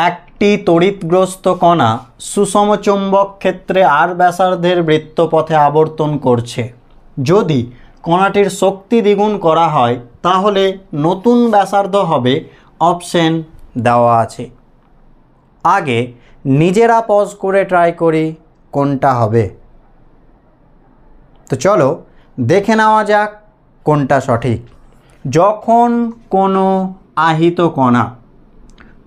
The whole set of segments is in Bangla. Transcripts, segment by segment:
একটি তড়িৎগ্রস্ত কণা সুষম চৌম্বক ক্ষেত্রে আর ব্যাসার্ধের বৃত্তপথে আবর্তন করছে। যদি কণাটির শক্তি দ্বিগুণ করা হয় তাহলে নতুন ব্যাসার্ধ হবে। অপশন দেওয়া আছে। আগে নিজেরা পজ করে ট্রাই করি কোনটা হবে। তো চলো দেখে নেওয়া যাক কোনটা সঠিক। যখন কোনো আহিত কণা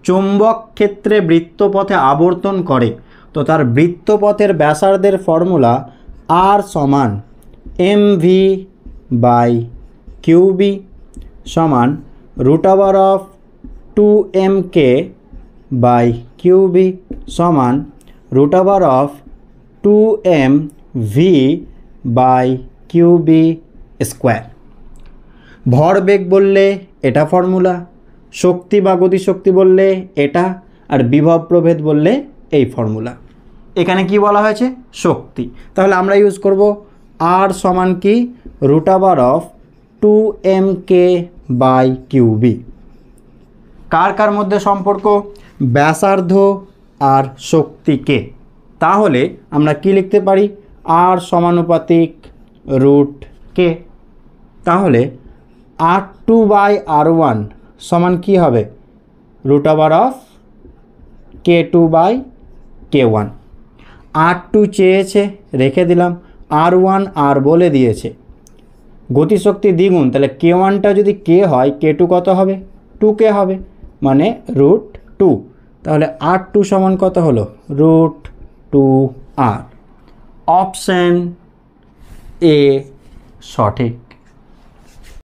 চৌম্বক ক্ষেত্রে বৃত্তপথে আবর্তন করে তো তার বৃত্তপথের ব্যাসার্ধের ফর্মুলা আর সমান mv/qb সমান √2mk/qb সমান √2mv/qb স্কোয়ার। ভরবেগ বললে এটা ফর্মুলা, শক্তি বা গতিশক্তি বললে এটা, আর বিভব প্রভেদ বললে এই ফর্মুলা। এখানে কি বলা হয়েছে? শক্তি। তাহলে আমরা ইউজ করব আর সমান কি √2mk/qb। কার কার মধ্যে সম্পর্ক? ব্যাসার্ধ আর শক্তিকে। তাহলে আমরা কি লিখতে পারি? আর সমানুপাতিক √k। তাহলে R2/R1 সমান কি হবে? √k2/k1। R2 চেয়েছে, রেখে দিলাম। R1 আর বলে দিয়েছে। গতিশক্তি দ্বিগুণ, তাহলে k1টা যদি k হয় k2 কত হবে? 2k হবে, মানে √2। তাহলে R2 সমান কত হলো? √2r। অপশন এ সঠিক।